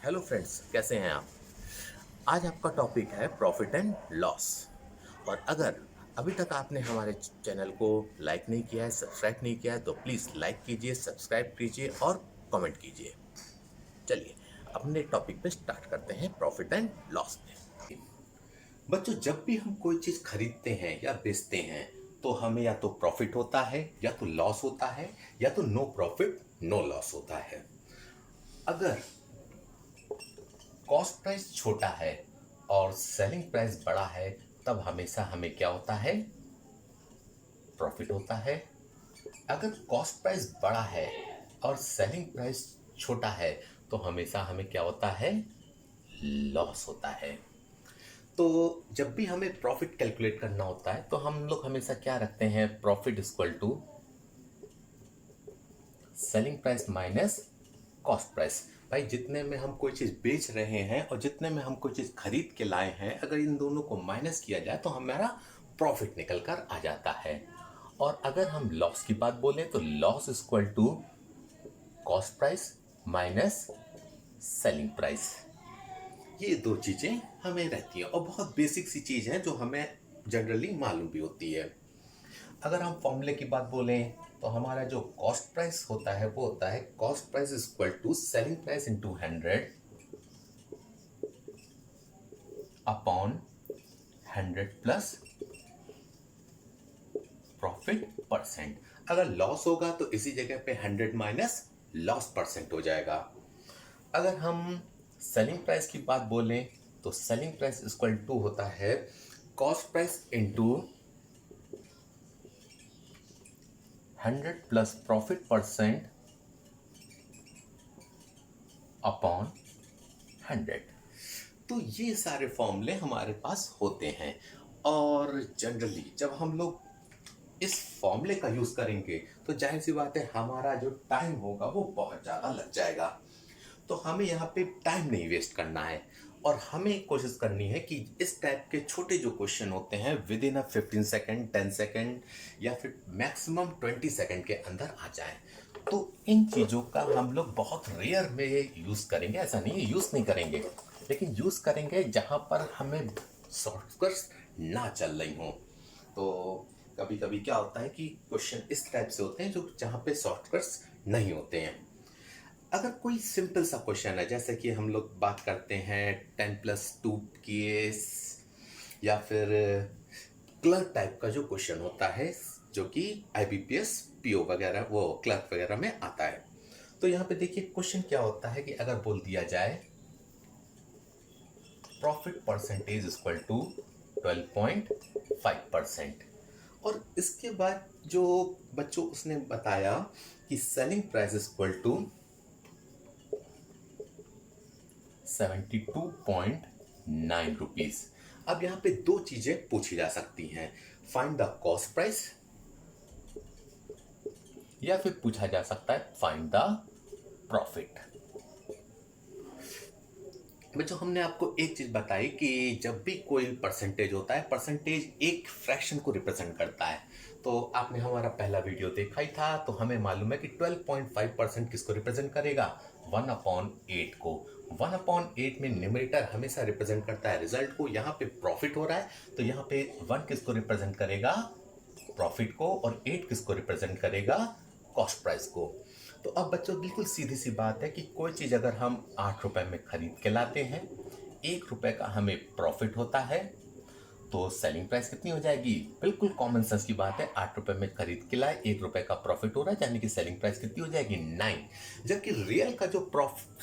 Hello friends, कैसे हैं आप। आज आपका टॉपिक है प्रॉफिट एंड लॉस। और अगर अभी तक आपने हमारे चैनल को लाइक नहीं किया है, सब्सक्राइब नहीं किया है, तो प्लीज़ लाइक कीजिए, सब्सक्राइब कीजिए और कमेंट कीजिए। चलिए अपने टॉपिक पे स्टार्ट करते हैं, प्रॉफिट एंड लॉस पे। बच्चों, जब भी हम कोई चीज़ खरीदते हैं या बेचते हैं तो हमें या तो प्रॉफिट होता है या तो लॉस होता है, या तो नो प्रॉफिट नो लॉस होता है। अगर कॉस्ट प्राइस छोटा है और सेलिंग प्राइस बड़ा है, तब हमेशा हमें क्या होता है? प्रॉफिट होता है। अगर कॉस्ट प्राइस बड़ा है और सेलिंग प्राइस छोटा है, तो हमेशा हमें क्या होता है? लॉस होता है। तो जब भी हमें प्रॉफिट कैलकुलेट करना होता है तो हम लोग हमेशा क्या रखते हैं? Profit equal to selling price minus cost price. भाई, जितने में हम कोई चीज़ बेच रहे हैं और जितने में हम कोई चीज़ खरीद के लाए हैं, अगर इन दोनों को माइनस किया जाए तो हमारा प्रॉफिट निकल कर आ जाता है। और अगर हम लॉस की बात बोलें तो loss equal to cost price minus selling price. ये दो चीज़ें हमें रहती हैं और बहुत बेसिक सी चीज़ है जो हमें जनरली मालूम भी होती है। अगर हम फॉर्मूले की बात बोलें तो हमारा जो कॉस्ट प्राइस होता है वो होता है cost price equal to selling price into 100 upon 100 plus profit percent. अगर लॉस होगा तो इसी जगह पे 100 माइनस लॉस परसेंट हो जाएगा। अगर हम सेलिंग प्राइस की बात बोलें तो सेलिंग प्राइस इक्वल टू होता है cost price into 100 plus profit percent upon 100। तो ये सारे फॉर्मूले हमारे पास होते हैं और जनरली जब हम लोग इस फॉर्मूले का यूज करेंगे तो जाहिर सी बात है हमारा जो टाइम होगा वो बहुत ज़्यादा लग जाएगा। तो हमें यहाँ पे टाइम नहीं वेस्ट करना है और हमें कोशिश करनी है कि इस टाइप के छोटे जो क्वेश्चन होते हैं विद इन 15 सेकेंड 10 सेकेंड या फिर मैक्सिमम 20 सेकेंड के अंदर आ जाए। तो इन चीज़ों का हम लोग बहुत रेयर में यूज़ करेंगे, ऐसा नहीं है यूज़ नहीं करेंगे, लेकिन यूज़ करेंगे जहाँ पर हमें शॉर्टकट्स ना चल रही हों। तो कभी कभी क्या होता है कि क्वेश्चन इस टाइप से होते हैं जो जहाँ पे शॉर्टकट्स नहीं होते हैं। अगर कोई सिंपल सा क्वेश्चन है, जैसे कि हम लोग बात करते हैं 10+2 केस या फिर क्लर्क टाइप का जो क्वेश्चन होता है जो कि आईबीपीएस पीओ वगैरह वो क्लर्क वगैरह में आता है। तो यहाँ पे देखिए क्वेश्चन क्या होता है कि अगर बोल दिया जाए प्रॉफिट परसेंटेज इक्वल टू 12.5%, और इसके बाद जो बच्चों उसने बताया कि selling price equal to 72.9 rupees. अब यहाँ पे दो चीजें पूछी जा सकती हैं, फाइंड द कॉस्ट प्राइस या फिर पूछा जा सकता है फाइंड द प्रॉफिट। बच्चों, हमने आपको एक चीज बताई कि जब भी कोई परसेंटेज होता है, परसेंटेज एक फ्रैक्शन को रिप्रेजेंट करता है। तो आपने हमारा पहला वीडियो देखा ही था, तो हमें मालूम है कि 12.5% किसको रिप्रेजेंट करेगा? 1/8 को। 1/8 में न्यूमरेटर हमेशा रिप्रेजेंट करता है रिजल्ट को। यहाँ पे प्रॉफिट हो रहा है तो यहाँ पे 1 किसको रिप्रेजेंट करेगा? प्रॉफिट को। और 8 किसको रिप्रेजेंट करेगा? कॉस्ट प्राइस को। तो अब बच्चों बिल्कुल सीधी सी बात है कि कोई चीज़ अगर हम 8 रुपए में खरीद के लाते हैं, 1 रुपए का हमें प्रॉफिट होता है, तो सेलिंग प्राइस कितनी हो जाएगी? बिल्कुल कॉमन सेंस की बात है, 8 रुपए में खरीद के लाए, 1 रुपए का प्रॉफिट हो रहा है, यानी कि सेलिंग प्राइस कितनी हो जाएगी? 9। जबकि रियल का जो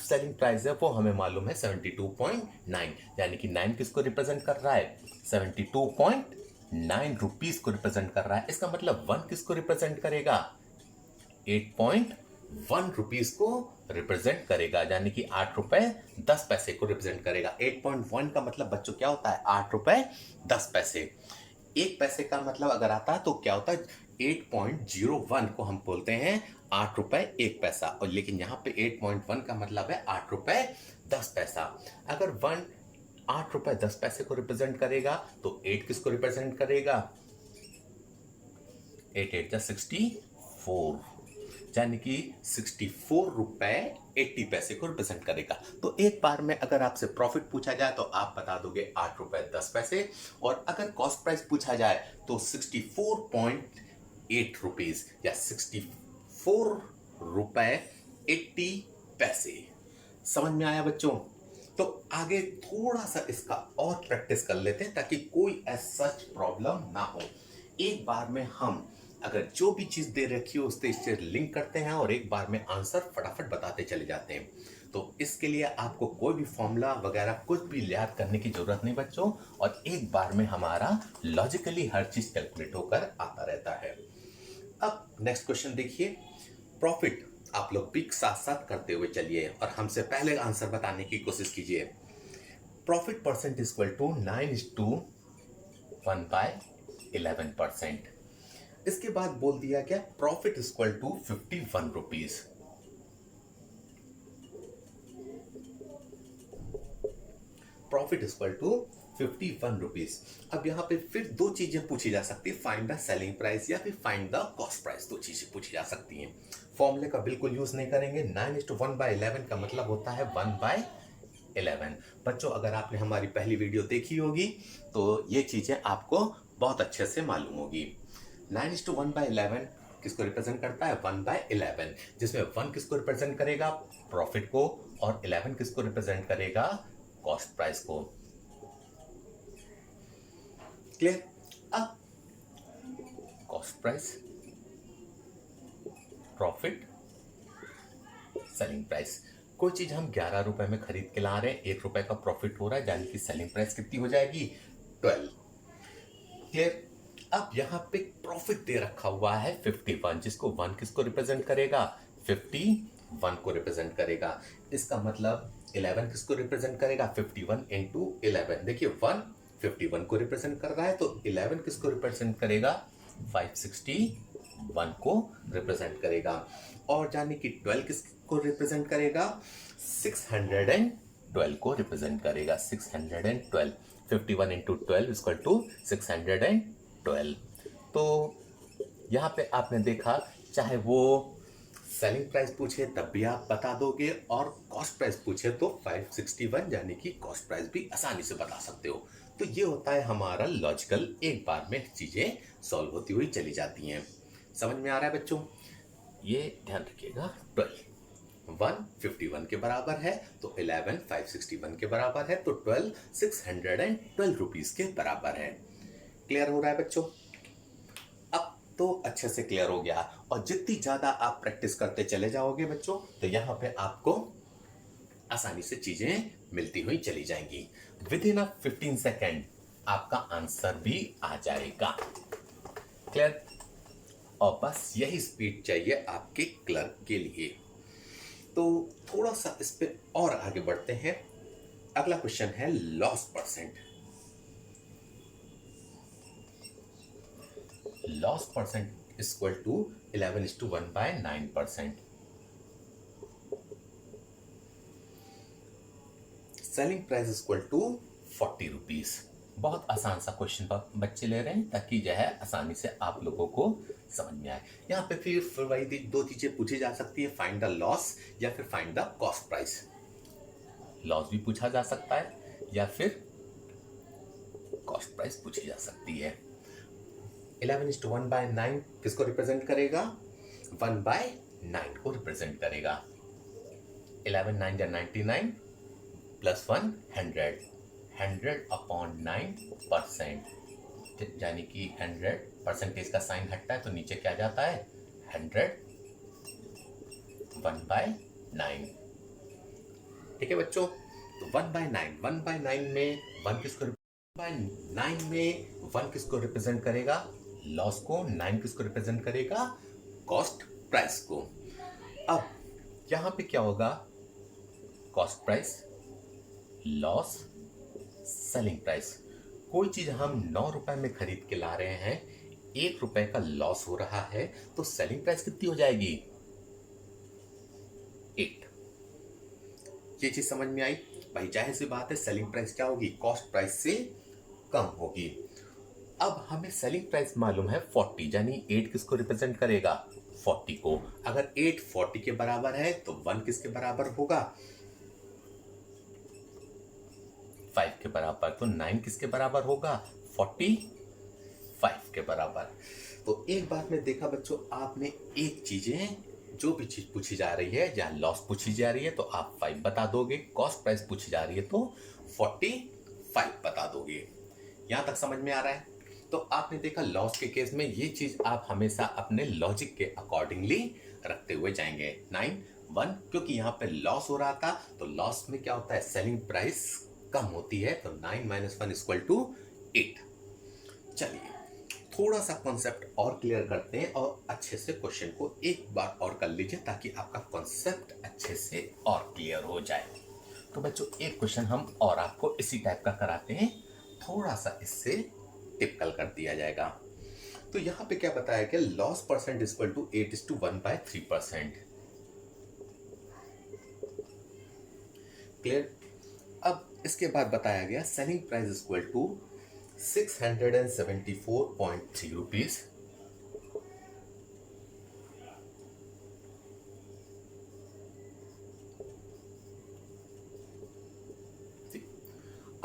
सेलिंग प्राइस है वो हमें मालूम है 72.9, यानी कि 9 किसको रिप्रेजेंट कर रहा है? 72.9 रुपीज को रिप्रेजेंट कर रहा है। इसका मतलब 1 किसको रिप्रेजेंट करेगा? 8.1 रुपीज को रिप्रेजेंट करेगा, यानी कि 8 रुपए 10 पैसे को रिप्रेजेंट करेगा। 8.1 का मतलब बच्चों क्या होता है? 8 रुपए 10 पैसे। 1 पैसे का मतलब अगर आता है तो क्या होता है? 8.01 को हम बोलते हैं 8 रुपए 1 पैसा। और लेकिन यहाँ पे 8.1 का मतलब है 8 रुपए 10 पैसा। अगर 1 8 रुपए 10 पैसे को रिप्रेजेंट करेगा तो 8 किसको रिप्रेजेंट करेगा? 8 8 जा 64, यानी कि 64 रुपए 80 पैसे को रिप्रेजेंट करेगा। तो एक बार में अगर आपसे प्रॉफिट पूछा जाए तो आप बता दोगे 8 रुपए 10 पैसे, और अगर कॉस्ट प्राइस पूछा जाए तो 64.8 रुपीज या 64 रुपए 80 पैसे। समझ में आया बच्चों? तो आगे थोड़ा सा इसका और प्रैक्टिस कर लेते हैं ताकि कोई ऐसा प्रॉब्लम ना हो। एक बार में हम अगर जो भी चीज दे रखी हो उससे इससे लिंक करते हैं और एक बार में आंसर फटाफट बताते चले जाते हैं। तो इसके लिए आपको कोई भी फॉर्मूला वगैरह कुछ भी याद करने की जरूरत नहीं बच्चों, और एक बार में हमारा लॉजिकली हर चीज कैलकुलेट होकर आता रहता है। अब नेक्स्ट क्वेश्चन देखिए। प्रॉफिट आप लोग भी साथ साथ करते हुए चलिए और हमसे पहले आंसर बताने की कोशिश कीजिए। Profit percent equal to 9:1/11%। इसके बाद बोल दिया गया profit equal to 51 rupees. Profit equal to 51 rupees. अब यहां पे फिर दो चीजें पूछी जा सकती है, फाइंड द सेलिंग प्राइस या फिर फाइंड द कॉस्ट प्राइस। दो चीजें पूछी जा सकती हैं। फॉर्मूले का बिल्कुल यूज नहीं करेंगे। 9:1/11 का मतलब होता है 1/11। बच्चों अगर आपने हमारी पहली वीडियो देखी होगी तो ये चीजें आपको बहुत अच्छे से मालूम होगी। 9:1/11 किसको रिप्रेजेंट करता है? 1/11, जिसमें 1 किसको रिप्रेजेंट करेगा? प्रॉफिट को, और 11 किसको रिप्रेजेंट करेगा? कॉस्ट प्राइस को। क्लियर? अब cost price, profit, selling price. कोई चीज हम 11 रुपए में खरीद के ला रहे हैं, 1 रुपए का प्रॉफिट हो रहा है, यानी कि सेलिंग प्राइस कितनी हो जाएगी? 12। क्लियर? अब यहां पे प्रॉफिट दे रखा हुआ है 51, जिसको 1 किसको रिप्रेजेंट करेगा? 51 को रिप्रेजेंट करेगा। इसका मतलब 11 किसको रिप्रेजेंट करेगा? 51 इंटू 11। देखिए 1 51 को रिप्रेजेंट कर रहा है, तो 11 किसको रिप्रेजेंट करेगा? 561 को रिप्रेजेंट करेगा। और जाने कि 12 किसको रिप्रेजेंट करेगा? 612 को रिप्रेजेंट करेगा। 612। 51 इंटू 12 इक्वल टू 612। तो यहां पे आपने देखा, चाहे वो सेलिंग प्राइस पूछे तब भी आप बता दोगे, और कॉस्ट प्राइस पूछे तो 561 यानी कि कॉस्ट प्राइस भी आसानी से बता सकते हो। तो ये होता है हमारा लॉजिकल, एक बार में चीजें सॉल्व होती हुई चली जाती हैं। समझ में आ रहा है बच्चों? ये ध्यान रखिएगा। 12 1 51 के बराबर है, तो 11 561 के बराबर है, तो 12 612 रुपीज के बराबर है। क्लियर हो रहा है बच्चों? अब तो अच्छे से क्लियर हो गया, और जितनी ज्यादा आप प्रैक्टिस करते चले जाओगे बच्चों, तो यहां पे आपको आसानी से चीजें मिलती हुई चली जाएंगी। विद इन 15 सेकेंड आपका आंसर भी आ जाएगा। क्लियर? और बस यही स्पीड चाहिए आपके क्लर्क के लिए। तो थोड़ा सा इस पे और आगे बढ़ते हैं। अगला क्वेश्चन है loss percent. Loss percent equal to 11:1/9%। Selling price equal to 40 rupees. बहुत आसान सा क्वेश्चन बच्चे ले रहे हैं ताकि जो है आसानी से आप लोगों को समझ में आए। यहाँ पे फिर वही दो चीजें पूछी जा सकती है, फाइंड द लॉस या फिर find the cost price. Loss भी पूछा जा सकता है या फिर कॉस्ट प्राइस पूछी जा सकती है। 11:1/9 किसको रिप्रेजेंट करेगा? 1/9 को रिप्रेजेंट करेगा। 11 9 या 99 प्लस 1 100। 100/9%, यानी कि 100 परसेंटेज का साइन हटता है तो नीचे क्या जाता है? 100 1/9। ठीक है बच्चों? तो 1/9 में 1 किसको 1/9 में 1 किसको रिप्रेजेंट करेगा? लॉस को। 9 किसको रिप्रेजेंट करेगा? कॉस्ट प्राइस को। अब यहां पे क्या होगा? Cost price, loss, selling price. कोई चीज हम 9 रुपए में खरीद के ला रहे हैं, 1 रुपए का लॉस हो रहा है, तो सेलिंग प्राइस कितनी हो जाएगी? 8। ये चीज समझ में आई भाई? जाहिर सी बात है सेलिंग प्राइस क्या होगी? कॉस्ट प्राइस से कम होगी। अब हमें सेलिंग प्राइस मालूम है 40, यानी 8 किसको रिप्रेजेंट करेगा? 40 को। अगर 8 40 के बराबर है तो 1 किसके बराबर होगा? 5 के बराबर। तो 9 किसके बराबर होगा? 45 के बराबर। तो एक बात में देखा बच्चों, आपने एक चीजें, जो भी चीज पूछी जा रही है, जहां लॉस पूछी जा रही है तो आप 5 बता दोगे, कॉस्ट प्राइस पूछी जा रही है तो 45 बता दोगे। यहां तक समझ में आ रहा है? तो आपने देखा लॉस के केस में ये चीज आप हमेशा अपने लॉजिक के अकॉर्डिंगली रखते हुए जाएंगे। 9 1, क्योंकि यहाँ पे लॉस हो रहा था, तो लॉस में क्या होता है? सेलिंग प्राइस कम होती है, तो 9 - 1 = 8। चलिए थोड़ा सा कॉन्सेप्ट और क्लियर करते हैं और अच्छे से क्वेश्चन को एक बार और कर लीजिए ताकि आपका कॉन्सेप्ट अच्छे से और क्लियर हो जाए। तो बच्चों एक क्वेश्चन हम और आपको इसी टाइप का कराते हैं, थोड़ा सा इससे टिपिकल कर दिया जाएगा। तो यहां पे क्या बताया गया? Loss percent = 8:1/3%। क्लियर? अब इसके बाद बताया गया सेलिंग प्राइस = 674.3 रुपीज।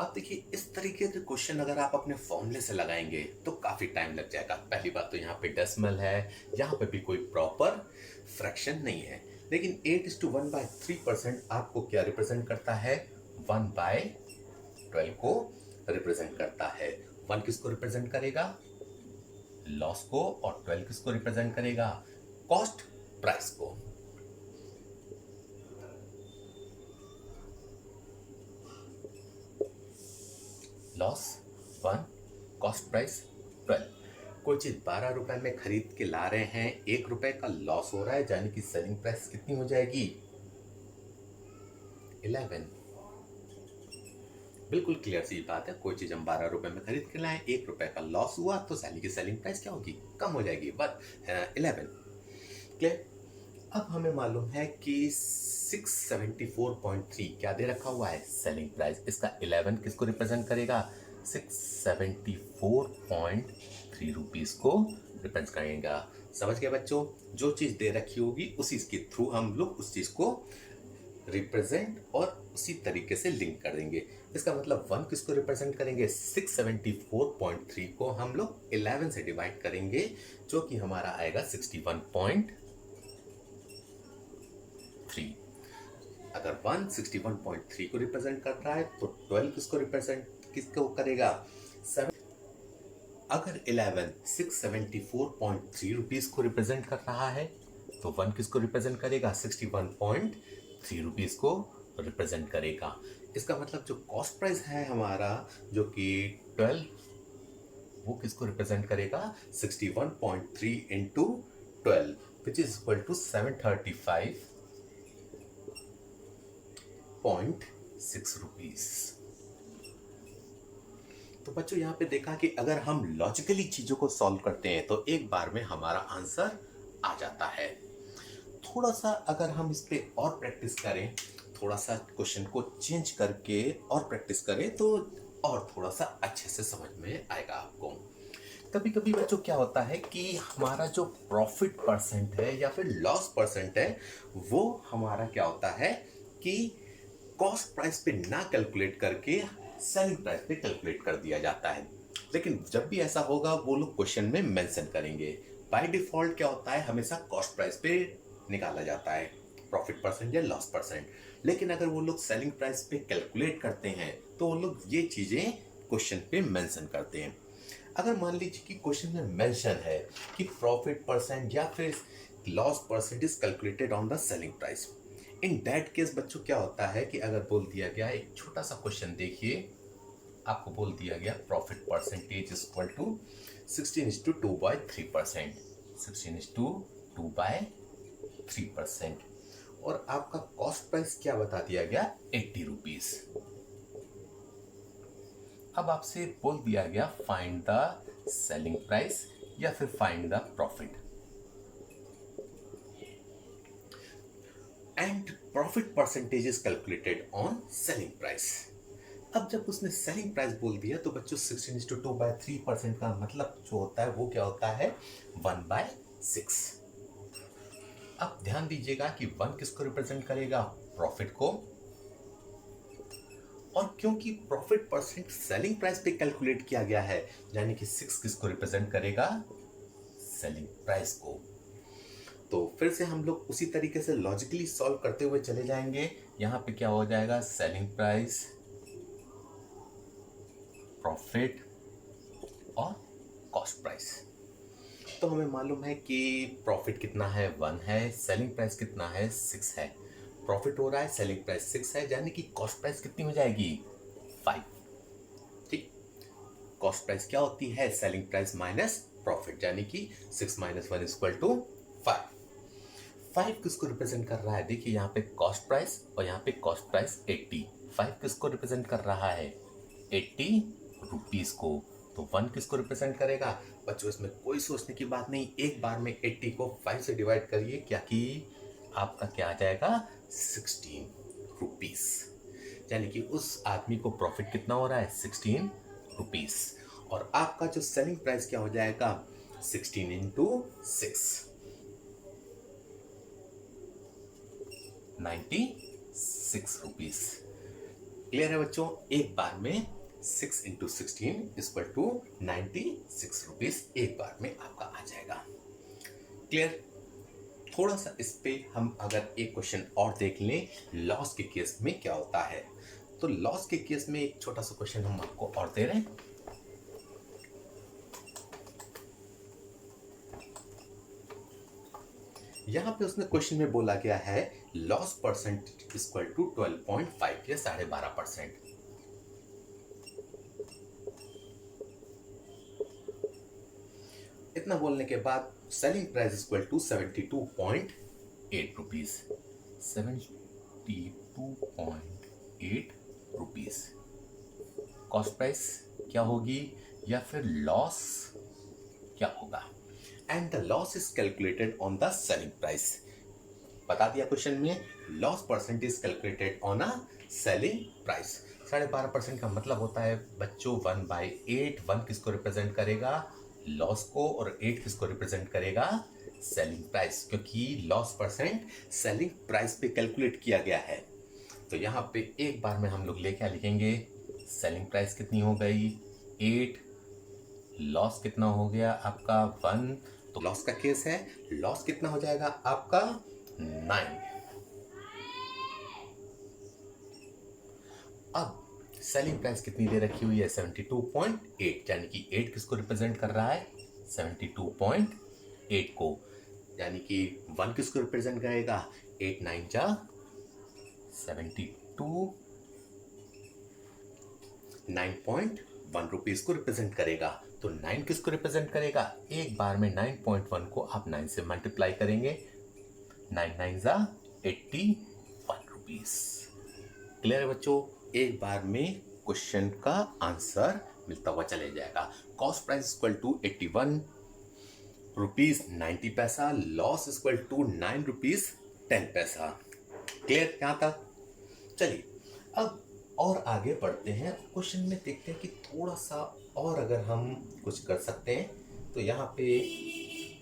अब देखिए इस तरीके के क्वेश्चन अगर आप अपने फॉर्मूले से लगाएंगे तो काफी टाइम लग जाएगा। पहली बात तो यहाँ पे डेसिमल है, यहाँ पे भी कोई प्रॉपर फ्रैक्शन नहीं है। लेकिन 8:1/3% आपको क्या रिप्रेजेंट करता है? 1/12 को रिप्रेजेंट करता है। 1 किसको रिप्रेजेंट करेगा? लॉस को। और 12 किसको रिप्रेजेंट करेगा? कॉस्ट प्राइस को। Loss 1, cost price 12। कोई चीज 12 रुपए में खरीद के ला रहे हैं, 1 रुपए का लॉस हो रहा है, यानी कि सेलिंग प्राइस कितनी हो जाएगी? 11। बिल्कुल क्लियर सी बात है। कोई चीज हम 12 रुपए में खरीद के लाए, 1 रुपए का लॉस हुआ, तो सेलिंग प्राइस क्या होगी? कम हो जाएगी, बट 11। क्लियर? अब हमें मालूम है कि 674.3 क्या दे रखा हुआ है? Selling price. इसका 11 किसको रिप्रेजेंट करेगा? 674.3 रुपीज को रिप्रेजेंट करेगा। समझ गए बच्चों? जो चीज दे रखी होगी उसी के थ्रू हम लोग उस चीज को रिप्रेजेंट और उसी तरीके से लिंक कर देंगे। इसका मतलब 1 किसको रिप्रेजेंट करेंगे? 674.3 को हम लोग 11 से डिवाइड करेंगे, जो कि हमारा आएगा 61.3। अगर 1 61.3 को रिप्रेजेंट कर रहा है तो 12 किसको करेगा? 7। अगर 11 674.3 रुपीज को रिप्रेजेंट कर रहा है तो 1 किसको रिप्रेजेंट करेगा? 61.3 रुपीज को रिप्रेजेंट करेगा। इसका मतलब जो कॉस्ट प्राइस है हमारा, जो कि 12, वो किसको रिप्रेजेंट करेगा? 61.3 into 12 which is equal to 735.6 rupees. तो बच्चों यहाँ पे देखा कि अगर हम लॉजिकली चीजों को सॉल्व करते हैं तो एक बार में हमारा आंसर आ जाता है। थोड़ा सा अगर हम इस पे और प्रैक्टिस करें, थोड़ा सा क्वेश्चन को चेंज करके और प्रैक्टिस करें तो और थोड़ा सा अच्छे से समझ में आएगा आपको। कभी कभी बच्चों क्या होता है कि हमारा जो प्रॉफिट परसेंट है या फिर लॉस परसेंट है, वो हमारा क्या होता है कि कॉस्ट प्राइस पे ना कैलकुलेट करके सेलिंग प्राइस पे कैलकुलेट कर दिया जाता है। लेकिन जब भी ऐसा होगा वो लोग क्वेश्चन में मेंशन करेंगे। बाय डिफॉल्ट क्या होता है? हमेशा कॉस्ट प्राइस पे निकाला जाता है प्रॉफिट परसेंट या लॉस परसेंट। लेकिन अगर वो लोग सेलिंग प्राइस पे कैलकुलेट करते हैं तो वो लोग ये चीजें क्वेश्चन पे मेंशन करते हैं। अगर मान लीजिए कि क्वेश्चन में मेंशन है कि प्रॉफिट परसेंट या फिर loss percent is calculated on the selling price, in that case बच्चों क्या होता है कि अगर बोल दिया गया, एक छोटा सा क्वेश्चन देखिए, आपको बोल दिया गया प्रॉफिट परसेंटेज इक्वल टू 16:2/3%, 16:2/3%, और आपका कॉस्ट प्राइस क्या बता दिया गया? 80 रुपीज। अब आपसे बोल दिया गया फाइंड द सेलिंग प्राइस या फिर find the profit, and profit percentage is calculated on selling price. अब जब उसने सेलिंग प्राइस बोल दिया तो बच्चों 16:2/3% का मतलब जो होता है वो क्या होता है 1/6। अब ध्यान दीजिएगा कि 1 किसको रिप्रेजेंट करेगा प्रॉफिट को, और क्योंकि प्रॉफिट परसेंट सेलिंग प्राइस पे कैलकुलेट किया गया है यानी कि 6 किसको रिप्रेजेंट करेगा सेलिंग प्राइस को। तो फिर से हम लोग उसी तरीके से लॉजिकली सॉल्व करते हुए चले जाएंगे। यहां पे क्या हो जाएगा सेलिंग प्राइस, प्रॉफिट और कॉस्ट प्राइस। तो हमें मालूम है कि प्रॉफिट कितना है 1 है, सेलिंग प्राइस कितना है 6 है। प्रॉफिट हो रहा है, सेलिंग प्राइस 6 है, यानी कि कॉस्ट प्राइस कितनी हो जाएगी 5। ठीक, कॉस्ट प्राइस क्या होती है सेलिंग प्राइस माइनस प्रॉफिट, यानी कि 6 - 1 = 5। 5 किसको रिप्रेजेंट कर रहा है, देखिए यहाँ पे कॉस्ट प्राइस और यहाँ पे कॉस्ट प्राइस 80। 5 किसको रिप्रेजेंट कर रहा है 80 रुपीस को। तो 1 किसको रिप्रेजेंट करेगा बच्चों, इसमें कोई सोचने की बात नहीं, एक बार में 80 को 5 से डिवाइड करिए, क्या कि आपका क्या आ जाएगा 16 रुपीस। यानी कि उस आदमी को प्रॉफिट कितना हो रहा है 16 रुपीस, और आपका जो सेलिंग प्राइस क्या हो जाएगा 16 × 6 96 रुपीस। क्लियर है बच्चों, एक बार में 6 × 16 = 96 रुपीस एक बार में आपका आ जाएगा। क्लियर। थोड़ा सा इस पे हम अगर एक क्वेश्चन और देख लें लॉस के केस में क्या होता है, तो लॉस के केस में एक छोटा सा क्वेश्चन हम आपको और दे रहे हैं। यहां पे उसने क्वेश्चन में बोला गया है लॉस परसेंट = 12.5 या 12.5%। इतना बोलने के बाद selling price = 72.8 rupees. 72.8 rupees cost price क्या होगी या फिर लॉस क्या होगा, and the loss is calculated on the selling price. बता दिया क्वेश्चन में, loss percent is calculated on a selling price. 12.5% का मतलब होता है बच्चों 1/8। 1 किसको रिप्रेजेंट करेगा लॉस को, और 8 किसको रिप्रेजेंट करेगा सेलिंग प्राइस, क्योंकि लॉस परसेंट सेलिंग प्राइस पे कैलकुलेट किया गया है। तो यहाँ पे एक बार में हम लोग ले क्या लिखेंगे, सेलिंग प्राइस कितनी हो गई 8, लॉस कितना हो गया आपका 1। तो लॉस का केस है, लॉस कितना हो जाएगा आपका 9। अब सेलिंग प्राइस कितनी दे रखी हुई है 72.8, यानी कि 8 किसको रिप्रेजेंट कर रहा है 72.8 को, यानी कि 1 किसको रिप्रेजेंट करेगा 8 × 9 = 72, 9.1 रुपीस को रिप्रेजेंट करेगा। तो 9 किसको रिप्रेजेंट करेगा, एक बार में 9.1 को आप 9 से मल्टीप्लाई करेंगे, 9 × 9 = 81 रुपीस। क्लियर है बच्चों, एक बार में क्वेश्चन का आंसर मिलता हुआ चले जाएगा। कॉस्ट प्राइस = 81 रुपीस 90 पैसा, लॉस = 9 रुपीस 10 पैसा। क्लियर यहाँ तक। चलिए अब और आगे बढ़ते हैं, क्वेश्चन में देखते हैं कि थोड़ा सा और अगर हम कुछ कर सकते हैं तो यहाँ पे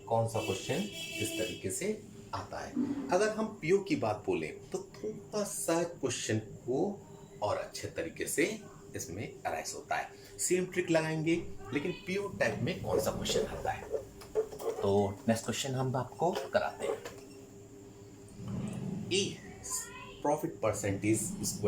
कौन सा क्वेश्चन किस तरीके से आता है। अगर हम पीओ की बात बोलें तो थोड़ा सा क्वेश्चन को और अच्छे तरीके से इसमें अराइज होता है। सेम ट्रिक लगाएंगे, लेकिन पीओ टाइप में कौन सा क्वेश्चन आता है, तो नेक्स्ट क्वेश्चन हम आपको कराते हैं। ए प्रॉफिट परसेंटेज =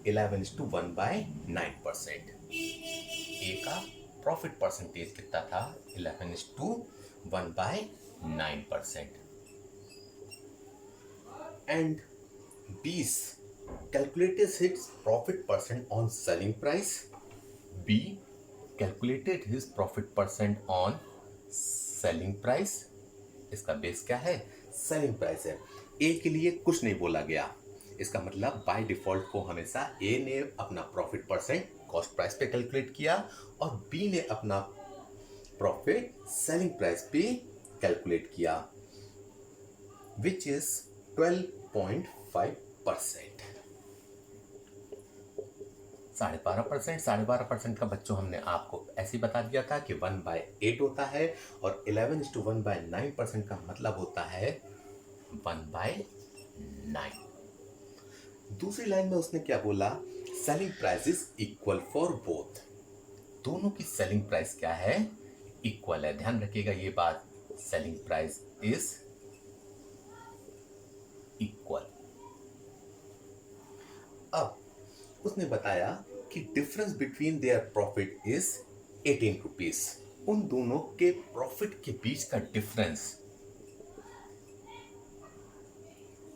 11:1/9%। ए का प्रॉफिट परसेंटेज कितना था 11:1/9%। And B's calculated his profit percent on selling price. B calculated his profit percent on selling price. इसका बेस क्या है सेलिंग प्राइस है। ए के लिए कुछ नहीं बोला गया, इसका मतलब बाय डिफॉल्ट को हमेशा ए ने अपना प्रॉफिट परसेंट कॉस्ट प्राइस पे कैलकुलेट किया और बी ने अपना प्रॉफिट सेलिंग प्राइस पे कैलकुलेट किया, विच इज 12.5%। 12.5%। 12.5% का बच्चों हमने आपको ऐसे ही बता दिया था कि 1/8 होता है, और 11:1/9% का मतलब होता है 1/9। दूसरी लाइन में उसने क्या बोला, selling price is equal for both. दोनों की सेलिंग प्राइस क्या है, इक्वल है। ध्यान रखिएगा ये बात, सेलिंग प्राइस इज इक्वल। अब उसने बताया कि difference between their profit is 18 rupees. उन दोनों के प्रॉफिट के बीच का डिफरेंस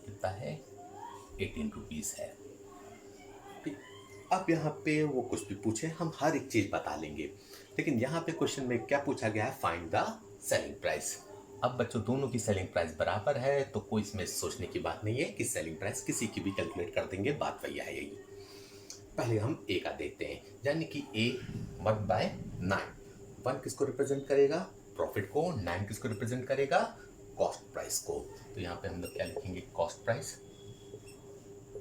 कितना है, 18 रुपीज है। अब यहाँ पे वो कुछ भी पूछे हम हर एक चीज बता लेंगे, लेकिन यहाँ पे क्वेश्चन में क्या पूछा गया है, फाइंड द सेलिंग प्राइस। अब बच्चों दोनों की सेलिंग प्राइस बराबर है, तो कोई इसमें सोचने की बात नहीं है कि सेलिंग प्राइस किसी की भी कैलकुलेट कर देंगे, बात वही आएगी। पहले हम ए का देखते हैं, यानी कि ए 1/9। 1 किसको रिप्रेजेंट करेगा, प्रॉफिट को। 9 किसको रिप्रेजेंट करेगा, कॉस्ट प्राइस को। तो यहाँ पे हम लोग क्या लिखेंगे, cost price,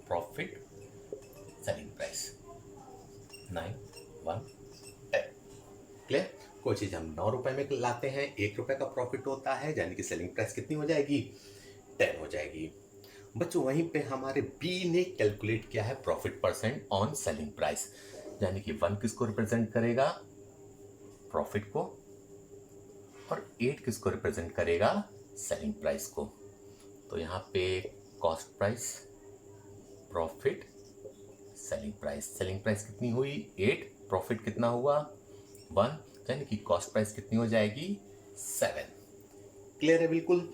profit, selling price. 9, 1, 10। Clear. कोई चीज हम 9 रुपए में लाते हैं, 1 रुपए का प्रॉफिट होता है, यानी कि सेलिंग प्राइस कितनी हो जाएगी, 10 हो जाएगी। बच्चों वहीं पे हमारे बी ने कैलकुलेट किया है profit percent on selling price, यानी कि 1 किसको रिप्रेजेंट करेगा, प्रॉफिट को, और 8 किसको रिप्रेजेंट करेगा, सेलिंग प्राइस को। तो यहाँ पे cost price, profit, selling price. Selling price कितनी हुई, 8, प्रॉफिट कितना हुआ, 1, यानी कि कॉस्ट प्राइस कितनी हो जाएगी, 7। क्लियर है बिल्कुल।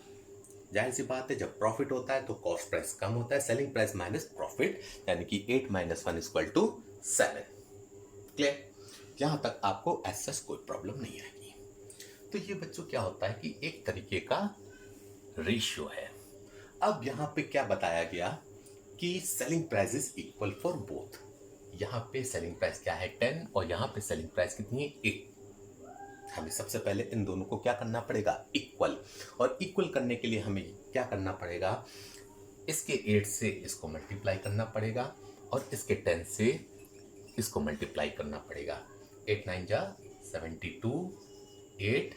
जाहिर सी बात है, जब प्रॉफिट होता है तो कॉस्ट प्राइस कम होता है, सेलिंग प्राइस माइनस प्रॉफिट, यानी कि 8 - 1 = 7। क्लियर। यहां तक आपको ऐसा कोई प्रॉब्लम नहीं आएगी। तो ये बच्चों क्या होता है कि एक तरीके का रेशियो है। अब यहां पे क्या बताया गया कि selling price is equal for both. यहां पे सेलिंग प्राइस क्या है, 10, और यहां पे सेलिंग प्राइस कितनी है, 8। हमें सबसे पहले इन दोनों को क्या करना पड़ेगा, इक्वल। और इक्वल करने के लिए हमें क्या करना पड़ेगा, इसके 8 से इसको मल्टीप्लाई करना पड़ेगा, और इसके 10 से इसको मल्टीप्लाई करना पड़ेगा। 8 9 जा 72, 8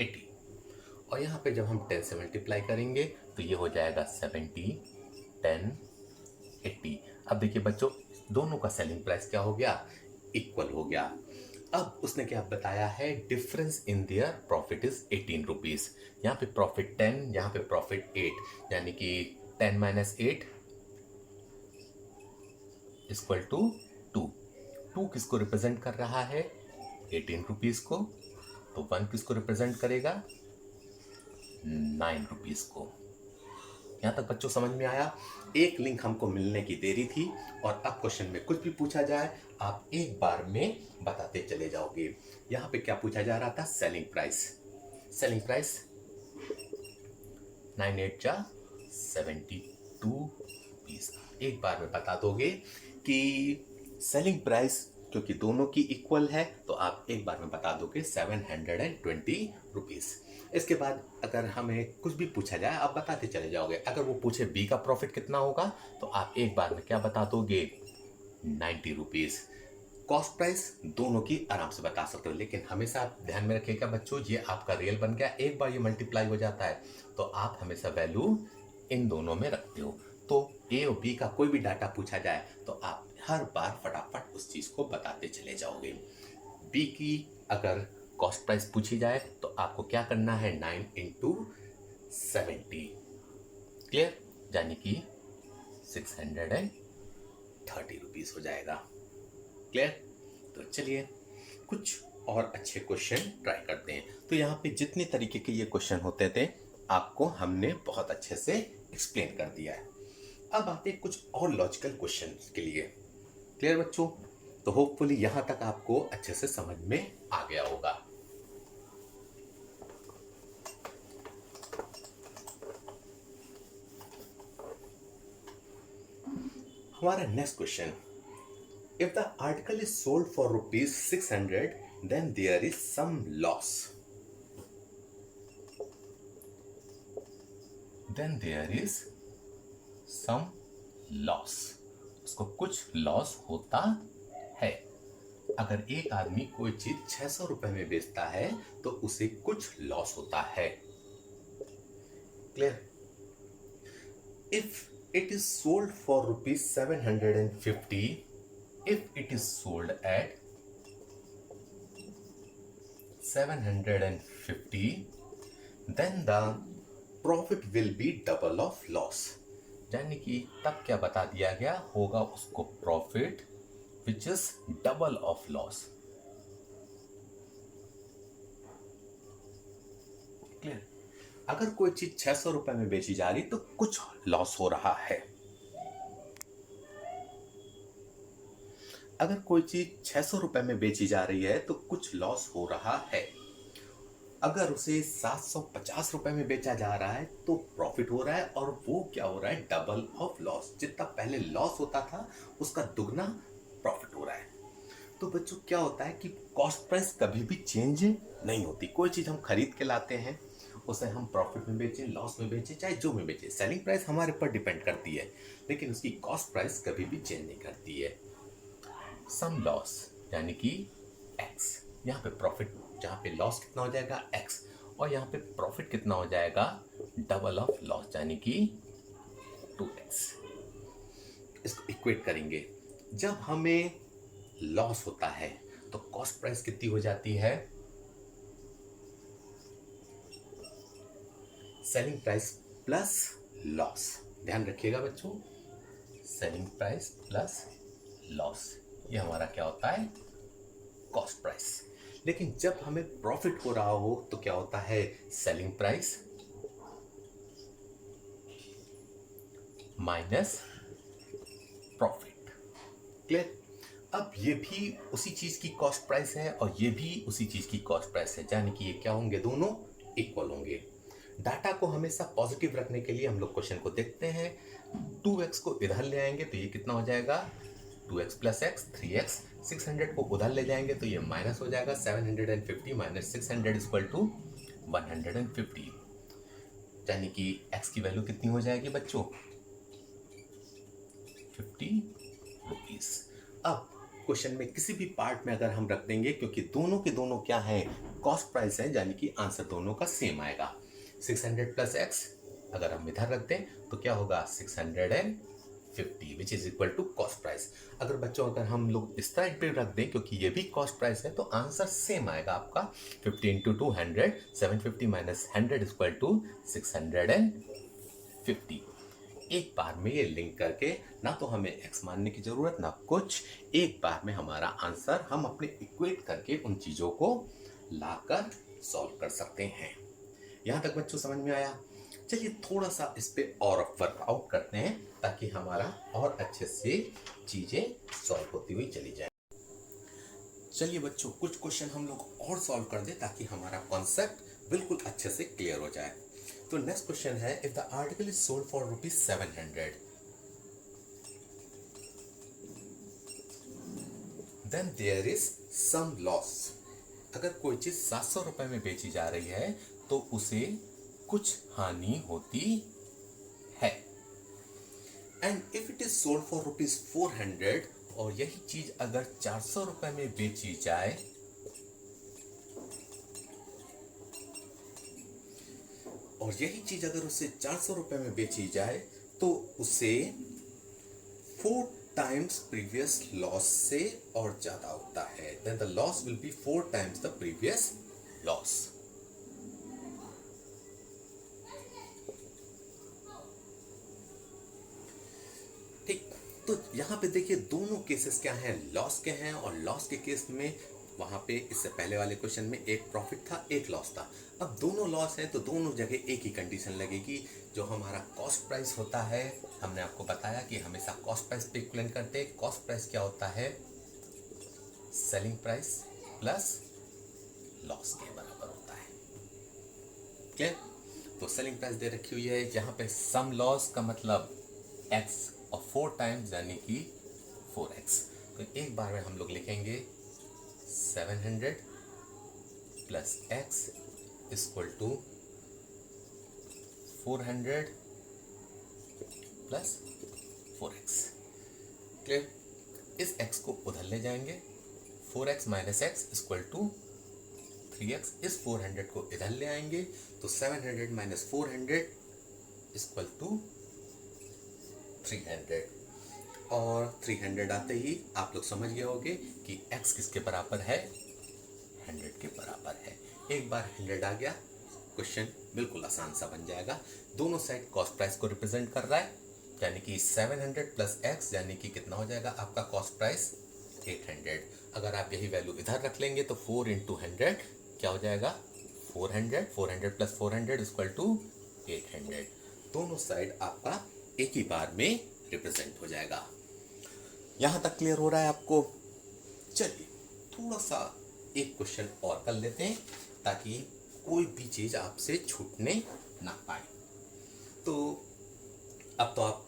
80। और यहाँ पे जब हम 10 से मल्टीप्लाई करेंगे तो ये हो जाएगा 70, 10, 80। अब देखिए बच्चों, दोनों का सेलिंग प्राइस क्या हो गया, इक्वल हो गया। अब उसने क्या बताया है, difference in their profit is 18 rupees. यहाँ पे प्रॉफिट 10, यहाँ पे प्रॉफिट 8, यानी कि 10 - 8 = 2। 2 किसको रिप्रेजेंट कर रहा है, 18 रुपीज को। तो 1 किसको रिप्रेजेंट करेगा, 9 रुपीज को। यहां तक बच्चों समझ में आया। एक लिंक हमको मिलने की देरी थी, और अब क्वेश्चन में कुछ भी पूछा जाए आप एक बार में बताते चले जाओगे। यहां पे क्या पूछा जा रहा था, सेलिंग प्राइस। सेलिंग प्राइस 9 8 जा 72 रुपीज। एक बार में बता दोगे कि सेलिंग प्राइस, क्योंकि दोनों की इक्वल है, तो आप एक बार में बता दोगे 720 रुपीज। इसके बाद अगर हमें कुछ भी पूछा जाए आप बताते चले जाओगे। अगर वो पूछे बी का प्रॉफिट कितना होगा, तो आप एक बार में क्या बता दोगे, 90 रुपीज। कॉस्ट प्राइस दोनों की आराम से बता सकते हो, लेकिन हमेशा आप ध्यान में रखिएगा बच्चों, ये आपका रियल बन गया, एक बार ये मल्टीप्लाई हो जाता है, तो आप हमेशा वैल्यू इन दोनों में रखते हो। तो ए और बी का कोई भी डाटा पूछा जाए तो आप हर बार फटाफट उस चीज को बताते चले जाओगे। बी की अगर कॉस्ट प्राइस पूछी जाए तो आपको क्या करना है, 9 × 70। क्लियर, यानी कि 630 रुपीज हो जाएगा। क्लियर। तो चलिए कुछ और अच्छे क्वेश्चन ट्राई करते हैं। तो यहाँ पे जितने तरीके के ये क्वेश्चन होते थे आपको हमने बहुत अच्छे से एक्सप्लेन कर दिया है। अब आते हैं कुछ और लॉजिकल क्वेश्चन के लिए। क्लियर बच्चों। तो होपफुली यहां तक आपको अच्छे से समझ में आ गया होगा। हमारा next question, if the article is sold for ₹600 then there is some loss. Then there is some loss. उसको कुछ लॉस होता है। अगर एक आदमी कोई चीज 600 रुपए में बेचता है तो उसे कुछ लॉस होता है। Clear? If it is sold for rupees 750, if it is sold at 750, then the profit will be double of loss। यानी कि तब क्या बता दिया गया होगा उसको profit which is double of loss. Clear? अगर कोई चीज 600 रुपए में बेची जा रही तो कुछ लॉस हो रहा है। अगर कोई चीज 600 रुपए में बेची जा रही है तो कुछ लॉस हो रहा है। अगर उसे 750 रुपए में बेचा जा रहा है तो प्रॉफिट हो रहा है, और वो क्या हो रहा है, डबल ऑफ लॉस। जितना पहले लॉस होता था उसका दुगना प्रॉफिट हो रहा है। तो बच्चों क्या होता है कि कॉस्ट प्राइस कभी भी चेंज नहीं होती। कोई चीज हम खरीद के लाते हैं, उसे हम प्रॉफिट में बेचें, लॉस में बेचें, चाहे जो में बेचें, सेलिंग प्राइस हमारे पर डिपेंड करती है, लेकिन उसकी कॉस्ट प्राइस कभी भी चेंज नहीं करती है। सम लॉस यानी कि एक्स, यहाँ पे प्रॉफिट, जहाँ पे लॉस कितना हो जाएगा एक्स, और यहाँ पे प्रॉफिट कितना हो जाएगा डबल ऑफ लॉस यानी कि 2x। इसको इक्वेट करेंगे, जब हमें लॉस होता है तो कॉस्ट प्राइस कितनी हो जाती है, सेलिंग प्राइस प्लस लॉस। ध्यान रखिएगा बच्चों, सेलिंग प्राइस प्लस लॉस, ये हमारा क्या होता है, कॉस्ट प्राइस। लेकिन जब हमें प्रॉफिट हो रहा हो तो क्या होता है, selling price minus profit. Clear? अब ये भी उसी चीज की कॉस्ट प्राइस है और ये भी उसी चीज की कॉस्ट प्राइस है, यानी कि ये क्या होंगे, दोनों इक्वल होंगे। डाटा को हमेशा पॉजिटिव रखने के लिए हम लोग क्वेश्चन को देखते हैं। 2x को इधर ले आएंगे तो ये कितना हो जाएगा, 2x प्लस एक्स 3x। 600 को उधर ले जाएंगे तो ये माइनस हो जाएगा, 750 माइनस 600 इक्वल टू 150। यानी कि x की वैल्यू कितनी हो जाएगी बच्चों, 50 रुपीज। अब क्वेश्चन में किसी भी पार्ट में अगर हम रख देंगे, क्योंकि दोनों के दोनों क्या है, कॉस्ट प्राइस है, यानी कि आंसर दोनों का सेम आएगा। 600 प्लस एक्स अगर हम इधर रख दें तो क्या होगा, 650 which is equal to cost price. अगर बच्चों अगर हम लोग इस तरह पे रख दें, क्योंकि ये भी कॉस्ट प्राइस है, तो आंसर सेम आएगा आपका, 50 इंटू 200, 750 माइनस 100 इक्वल टू 650। एक बार में ये लिंक करके ना तो हमें x मानने की जरूरत ना कुछ, एक बार में हमारा आंसर हम अपने इक्वेट करके उन चीजों को लाकर सॉल्व कर सकते हैं। यहां तक बच्चों समझ में आया? चलिए थोड़ा सा इस पे और वर्कआउट करते हैं ताकि हमारा और अच्छे से चीजें सॉल्व होती हुई चली जाए। चलिए बच्चों कुछ क्वेश्चन हम लोग और सॉल्व कर दें ताकि हमारा कॉन्सेप्ट बिल्कुल अच्छे से क्लियर हो जाए। तो नेक्स्ट क्वेश्चन है, if the article is sold for rupees 700 then there is some loss. अगर कोई चीज 700 रुपए में बेची जा रही है तो उसे कुछ हानि होती है। And if it is sold for rupees 400, और यही चीज अगर 400 रुपए में बेची जाए और यही चीज अगर उसे 400 रुपए में बेची जाए तो उसे 4 टाइम्स प्रीवियस लॉस से और ज्यादा होता है। Then the loss will be 4 times the previous loss. ठीक, तो यहां पे देखिए दोनों केसेस क्या हैं, लॉस के हैं, और लॉस के केस में वहां पे इससे पहले वाले क्वेश्चन में एक प्रॉफिट था एक लॉस था। अब दोनों लॉस है तो दोनों जगह एक ही कंडीशन लगेगी। जो हमारा कॉस्ट प्राइस होता है, हमने आपको बताया कि हमेशा कॉस्ट प्राइस पे इक्विवेलेंट करते हैं। कॉस्ट प्राइस क्या होता है, सेलिंग प्राइस प्लस लॉस के बराबर होता है। क्लियर? तो सेलिंग प्राइस दे रखी हुई है, यहाँ पे सम लॉस का मतलब x और 4 टाइम्स यानी कि 4x। तो एक बार में हम लोग लिखेंगे 700 plus x equal to 400 plus 4x। Clear? इस x को उधर ले जाएंगे, 4x minus x equal to 3x। इस 400 को इधर ले आएंगे तो 700 माइनस 400 इक्वल टू 300। और 300 आते ही आप लोग समझ गए होंगे कि x किसके बराबर है, 100 के बराबर है। एक बार 100 आ गया, क्वेश्चन बिल्कुल आसान सा बन जाएगा। दोनों साइड कॉस्ट प्राइस को रिप्रेजेंट कर रहा है, यानी कि 700 प्लस x यानी कि कितना हो जाएगा आपका कॉस्ट प्राइस 800। अगर आप यही वैल्यू इधर रख लेंगे तो 4 इंटू 100 क्या हो जाएगा 400, 400 प्लस 400 इक्वल टू 800। दोनों साइड आपका एक ही बार में रिप्रेजेंट हो जाएगा। यहां तक क्लियर हो रहा है आपको? चलिए थोड़ा सा एक क्वेश्चन और कर लेते हैं ताकि कोई भी चीज आपसे छूटने ना पाए। तो अब तो आप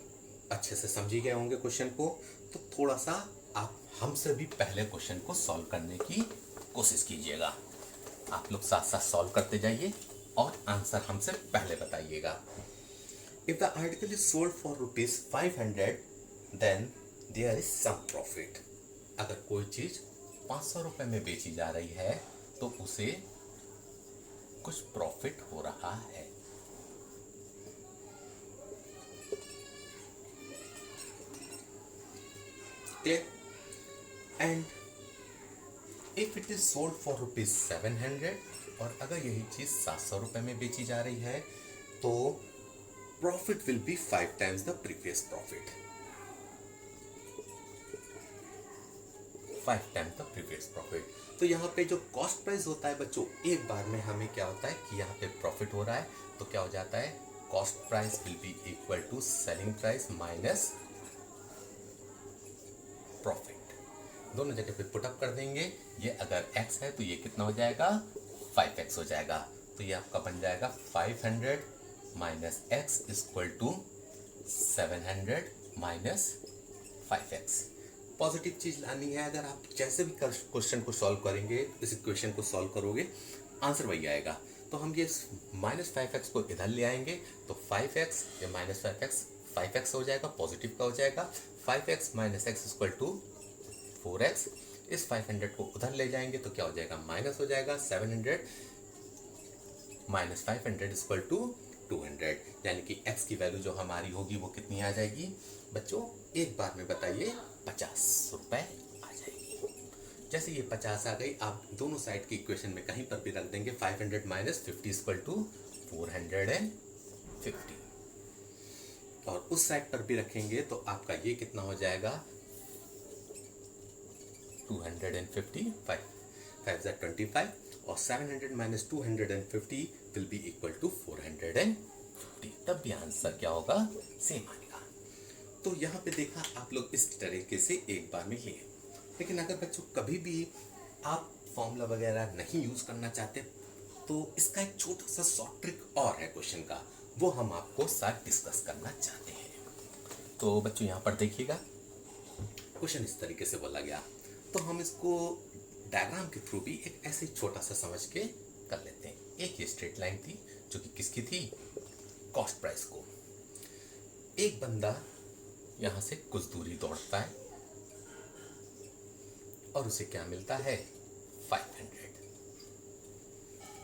अच्छे से समझ ही गए होंगे क्वेश्चन को, तो थोड़ा सा आप हमसे भी पहले क्वेश्चन को सॉल्व करने की कोशिश कीजिएगा। आप लोग साथ साथ सॉल्व करते जाइए और आंसर हमसे पहले बताइएगा। If the article is sold for ₹500 then there is some profit. अगर कोई चीज 500 रुपए में बेची जा रही है तो उसे कुछ प्रॉफिट हो रहा है। Clear? And if it is sold for ₹700, और अगर यही चीज 700 रुपए में बेची जा रही है तो profit will be 5 times the previous profit. 5 times the previous profit. तो यहाँ पे जो कॉस्ट प्राइस होता है बच्चों, एक बार में हमें क्या होता है कि यहाँ पे प्रॉफिट हो रहा है तो क्या हो जाता है, cost price will be equal to selling price minus profit. दोनों जगह पे पुटअप कर देंगे। ये अगर x है तो ये कितना हो जाएगा 5x हो जाएगा। तो ये आपका बन जाएगा 500 minus x equal to 700 minus 5x। Positive चीज लानी है। अगर आप जैसे भी क्वेश्चन को सॉल्व करेंगे, इस इक्वेशन को सॉल्व करोगे, आंसर वही आएगा। तो हम ये माइनस 5x को इधर ले आएंगे तो 5x ये माइनस 5x हो जाएगा, पॉजिटिव का हो जाएगा। 5x minus x equal to 4x। इस 500 को उधर ले जाएंगे तो क्या हो जाएगा, माइनस हो जाएगा। 700 माइनस 500 इक्वल टू 200, यानी कि x की वैल्यू जो हमारी होगी वो कितनी आ जाएगी बच्चों, एक बार में बताइए 50 रुपए आ जाएगी। जैसे ये 50 आ गई, आप दोनों साइड की इक्वेशन में कहीं पर भी रख देंगे। 500 माइनस 50 इक्वल टू 450, और उस साइड पर भी रखेंगे तो आपका ये कितना हो जाएगा 250, 5 25, और 700 minus 250 will be equal to 450। तब भी आंसर क्या होगा, सेम आएगा। तो यहाँ पे देखा आप लोग इस तरीके से एक बार में लिए। लेकिन अगर बच्चों कभी भी आप फॉर्मूला वगैरह नहीं यूज करना चाहते तो इसका एक छोटा सा शॉर्ट ट्रिक और है क्वेश्चन का, वो हम आपको साथ डिस्कस करना चाहते हैं। तो बच्चों यहाँ पर देखिएगा, क्वेश्चन इस तरीके से बोला गया, तो हम इसको डायग्राम के थ्रू भी एक ऐसे छोटा सा समझ के कर लेते हैं। एक ये स्ट्रेट लाइन थी जो कि किसकी थी, कॉस्ट प्राइस को। एक बंदा यहां से कुछ दूरी दौड़ता है और उसे क्या मिलता है 500।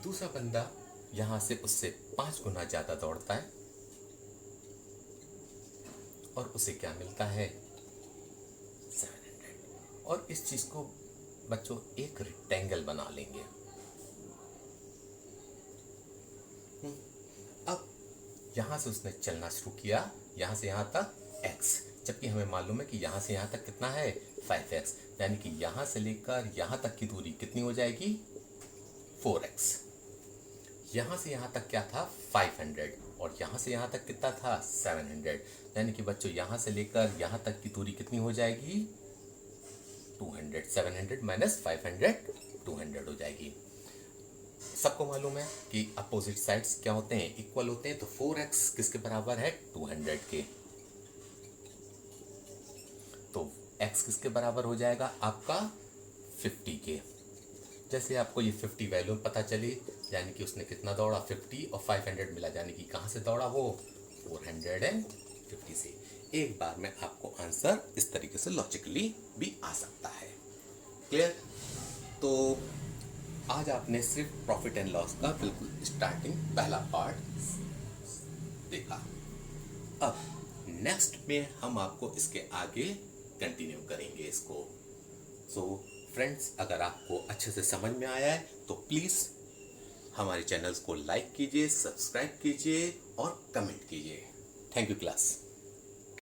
दूसरा बंदा यहां से उससे 5 गुना ज्यादा दौड़ता है और उसे क्या मिलता है 700। और इस चीज को बच्चों एक रेक्टेंगल बना लेंगे। अब यहां से उसने चलना शुरू किया, यहां से यहां तक x, जबकि हमें मालूम है कि यहां से यहां तक कितना है 5x, यानी कि यहां से लेकर यहां तक की दूरी कितनी हो जाएगी 4x। यहां से यहां तक क्या था 500, और यहां से यहां तक कितना था 700, यानी कि बच्चों यहां से लेकर यहां तक की दूरी कितनी हो जाएगी 200। 700 माइनस 500 200 हो जाएगी। सबको मालूम है कि अपोजिट साइड्स क्या होते हैं, इक्वल होते हैं। तो 4x किसके बराबर है 200 के, तो x किसके बराबर हो जाएगा आपका 50 के। जैसे आपको ये 50 वैल्यू पता चली, यानी कि उसने कितना दौड़ा 50 और 500 मिला, यानी कि कहां से दौड़ा वो 450 से। एक बार में आपको आंसर इस तरीके से लॉजिकली भी आ सकता है। क्लियर? तो आज आपने सिर्फ प्रॉफिट एंड लॉस का बिल्कुल स्टार्टिंग पहला पार्ट देखा। अब नेक्स्ट में हम आपको इसके आगे कंटिन्यू करेंगे इसको। सो फ्रेंड्स, अगर आपको अच्छे से समझ में आया है तो प्लीज़ हमारे चैनल्स को लाइक कीजिए, सब्सक्राइब कीजिए और कमेंट कीजिए। Thank you class.